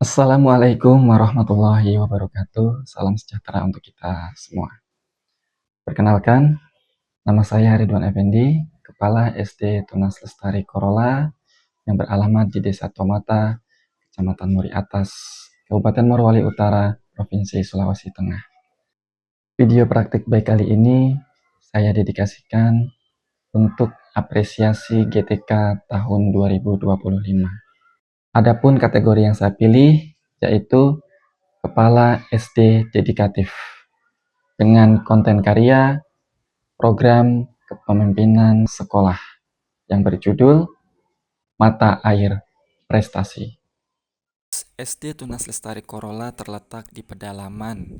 Assalamualaikum warahmatullahi wabarakatuh. Salam sejahtera untuk kita semua. Perkenalkan, nama saya Ridwan Effendi, Kepala SD Tunas Lestari Korola yang beralamat di Desa Tomata, Kecamatan Muri Atas, Kabupaten Morowali Utara, Provinsi Sulawesi Tengah. Video praktik baik kali ini saya dedikasikan untuk apresiasi GTK tahun 2025. Adapun kategori yang saya pilih yaitu Kepala SD Dedikatif dengan konten karya program kepemimpinan sekolah yang berjudul Mata Air Prestasi. SD Tunas Lestari Korola terletak di pedalaman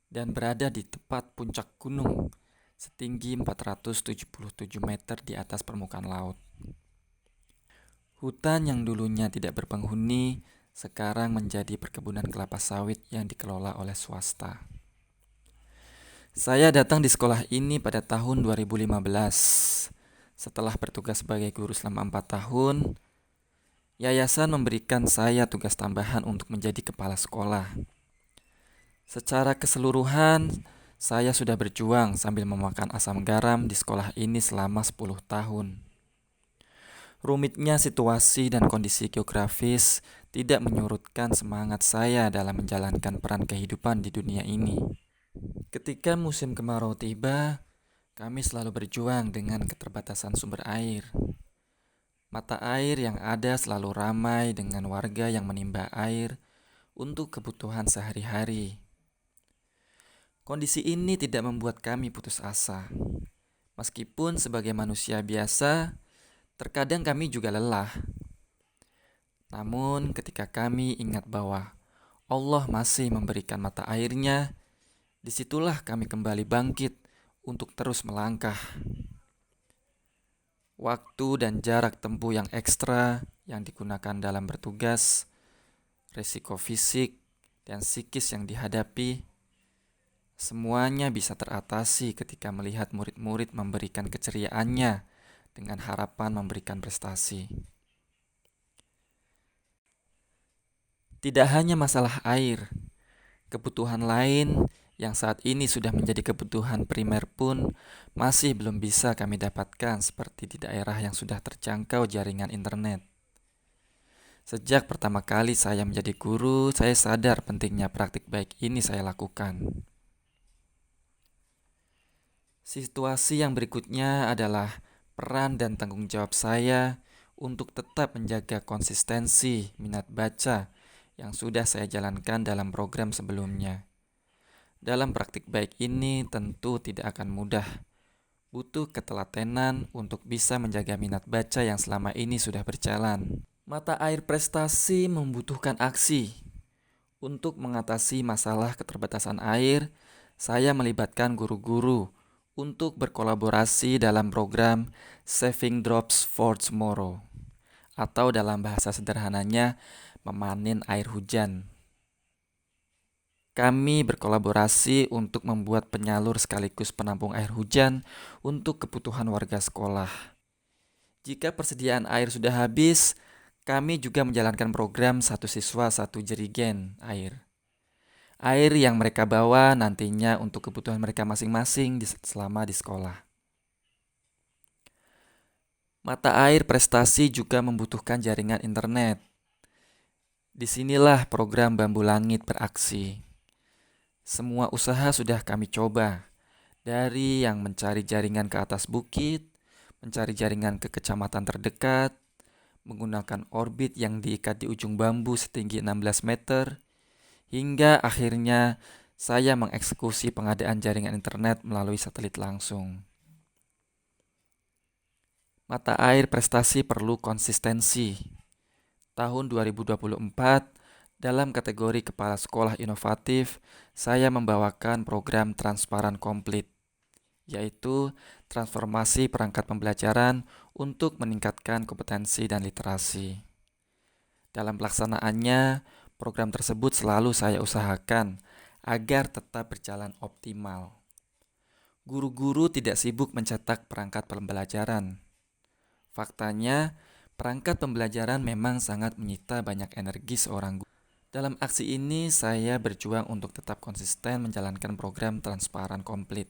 dan berada di tepat puncak gunung setinggi 477 meter di atas permukaan laut. Hutan yang dulunya tidak berpenghuni sekarang menjadi perkebunan kelapa sawit yang dikelola oleh swasta. Saya datang di sekolah ini pada tahun 2015. Setelah bertugas sebagai guru selama 4 tahun, yayasan memberikan saya tugas tambahan untuk menjadi kepala sekolah. Secara keseluruhan, saya sudah berjuang sambil memakan asam garam di sekolah ini selama 10 tahun. Rumitnya situasi dan kondisi geografis tidak menyurutkan semangat saya dalam menjalankan peran kehidupan di dunia ini. Ketika musim kemarau tiba, kami selalu berjuang dengan keterbatasan sumber air. Mata air yang ada selalu ramai dengan warga yang menimba air untuk kebutuhan sehari-hari. Kondisi ini tidak membuat kami putus asa. Meskipun sebagai manusia biasa, terkadang kami juga lelah. Namun ketika kami ingat bahwa Allah masih memberikan mata airnya, disitulah kami kembali bangkit untuk terus melangkah. Waktu dan jarak tempuh yang ekstra yang digunakan dalam bertugas, risiko fisik dan psikis yang dihadapi, semuanya bisa teratasi ketika melihat murid-murid memberikan keceriaannya dengan harapan memberikan prestasi. Tidak hanya masalah air, kebutuhan lain yang saat ini sudah menjadi kebutuhan primer pun masih belum bisa kami dapatkan seperti di daerah yang sudah terjangkau jaringan internet. Sejak pertama kali saya menjadi guru, saya sadar pentingnya praktik baik ini saya lakukan. Situasi yang berikutnya adalah peran dan tanggung jawab saya untuk tetap menjaga konsistensi minat baca yang sudah saya jalankan dalam program sebelumnya. Dalam praktik baik ini tentu tidak akan mudah. Butuh ketelatenan untuk bisa menjaga minat baca yang selama ini sudah berjalan. Mata air prestasi membutuhkan aksi. Untuk mengatasi masalah keterbatasan air, saya melibatkan guru-guru untuk berkolaborasi dalam program Saving Drops for Tomorrow, atau dalam bahasa sederhananya, memanen air hujan. Kami berkolaborasi untuk membuat penyalur sekaligus penampung air hujan untuk kebutuhan warga sekolah. Jika persediaan air sudah habis, kami juga menjalankan program satu siswa satu jerigen air. Air yang mereka bawa nantinya untuk kebutuhan mereka masing-masing selama di sekolah. Mata air prestasi juga membutuhkan jaringan internet. Disinilah program Bambu Langit beraksi. Semua usaha sudah kami coba, dari yang mencari jaringan ke atas bukit, mencari jaringan ke kecamatan terdekat, menggunakan orbit yang diikat di ujung bambu setinggi 16 meter, hingga akhirnya saya mengeksekusi pengadaan jaringan internet melalui satelit langsung. Mata air prestasi perlu konsistensi. Tahun 2024, dalam kategori Kepala Sekolah Inovatif, saya membawakan program Transparan Komplit, yaitu transformasi perangkat pembelajaran untuk meningkatkan kompetensi dan literasi. Dalam pelaksanaannya, program tersebut selalu saya usahakan agar tetap berjalan optimal. Guru-guru tidak sibuk mencetak perangkat pembelajaran. Faktanya, perangkat pembelajaran memang sangat menyita banyak energi seorang guru. Dalam aksi ini, saya berjuang untuk tetap konsisten menjalankan program transparan komplit.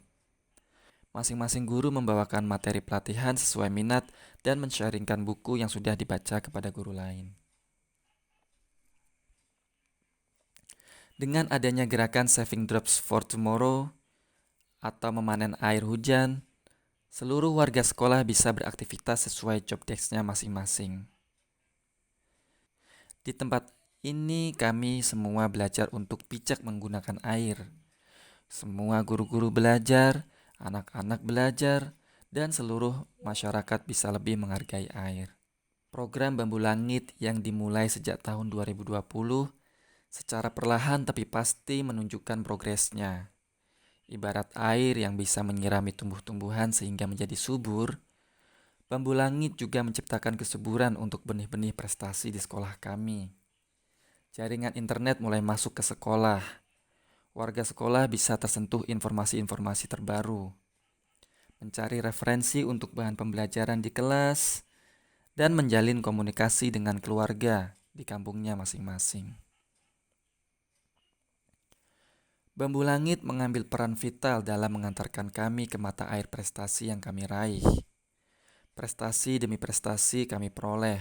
Masing-masing guru membawakan materi pelatihan sesuai minat dan men-sharingkan buku yang sudah dibaca kepada guru lain. Dengan adanya gerakan Saving Drops for Tomorrow atau memanen air hujan, seluruh warga sekolah bisa beraktivitas sesuai job desk-nya masing-masing. Di tempat ini kami semua belajar untuk bijak menggunakan air. Semua guru-guru belajar, anak-anak belajar, dan seluruh masyarakat bisa lebih menghargai air. Program Bambu Langit yang dimulai sejak tahun 2020 secara perlahan tapi pasti menunjukkan progresnya. Ibarat air yang bisa menyirami tumbuh-tumbuhan sehingga menjadi subur, Bambu Langit juga menciptakan kesuburan untuk benih-benih prestasi di sekolah kami. Jaringan internet mulai masuk ke sekolah. Warga sekolah bisa tersentuh informasi-informasi terbaru, mencari referensi untuk bahan pembelajaran di kelas, dan menjalin komunikasi dengan keluarga di kampungnya masing-masing. Bambu Langit mengambil peran vital dalam mengantarkan kami ke mata air prestasi yang kami raih. Prestasi demi prestasi kami peroleh,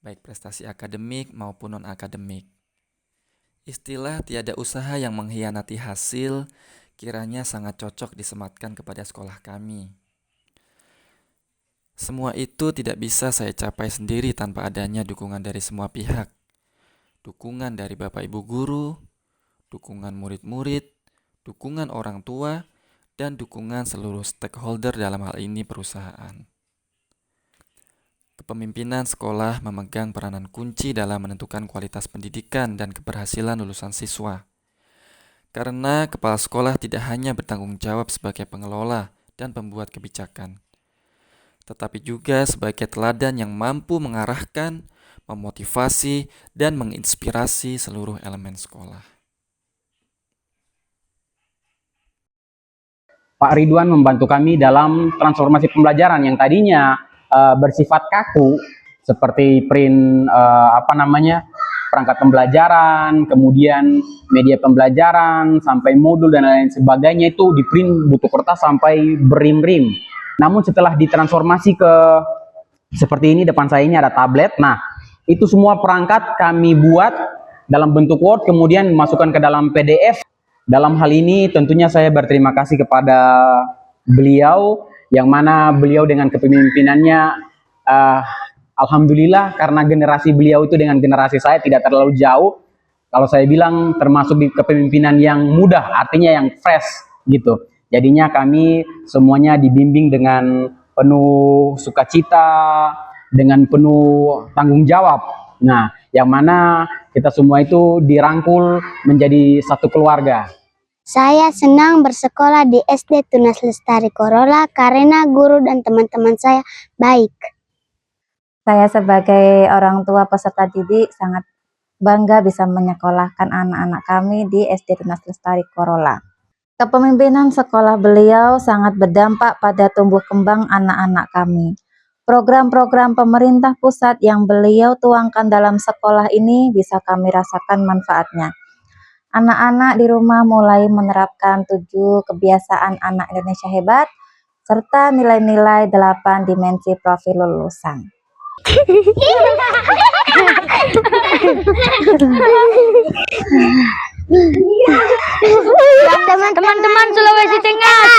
baik prestasi akademik maupun non-akademik. Istilah tiada usaha yang mengkhianati hasil kiranya sangat cocok disematkan kepada sekolah kami. Semua itu tidak bisa saya capai sendiri tanpa adanya dukungan dari semua pihak. Dukungan dari Bapak Ibu Guru, dukungan murid-murid, dukungan orang tua, dan dukungan seluruh stakeholder dalam hal ini perusahaan. Kepemimpinan sekolah memegang peranan kunci dalam menentukan kualitas pendidikan dan keberhasilan lulusan siswa. Karena kepala sekolah tidak hanya bertanggung jawab sebagai pengelola dan pembuat kebijakan, tetapi juga sebagai teladan yang mampu mengarahkan, memotivasi, dan menginspirasi seluruh elemen sekolah. Pak Ridwan membantu kami dalam transformasi pembelajaran yang tadinya bersifat kaku, seperti print perangkat pembelajaran, kemudian media pembelajaran, sampai modul dan lain sebagainya itu di print butuh kertas sampai berim-rim. Namun setelah ditransformasi ke seperti ini, depan saya ini ada tablet. Nah, itu semua perangkat kami buat dalam bentuk Word, kemudian masukkan ke dalam PDF. Dalam hal ini tentunya saya berterima kasih kepada beliau, yang mana beliau dengan kepemimpinannya, alhamdulillah, karena generasi beliau itu dengan generasi saya tidak terlalu jauh. Kalau saya bilang termasuk di kepemimpinan yang mudah, artinya yang fresh gitu. Jadinya kami semuanya dibimbing dengan penuh sukacita, dengan penuh tanggung jawab. Nah, yang mana kita semua itu dirangkul menjadi satu keluarga. Saya senang bersekolah di SD Tunas Lestari Korola karena guru dan teman-teman saya baik. Saya sebagai orang tua peserta didik sangat bangga bisa menyekolahkan anak-anak kami di SD Tunas Lestari Korola. Kepemimpinan sekolah beliau sangat berdampak pada tumbuh kembang anak-anak kami. Program-program pemerintah pusat yang beliau tuangkan dalam sekolah ini bisa kami rasakan manfaatnya. Anak-anak di rumah mulai menerapkan 7 kebiasaan anak Indonesia hebat, serta nilai-nilai 8 dimensi profil lulusan. Teman-teman Sulawesi Tengah,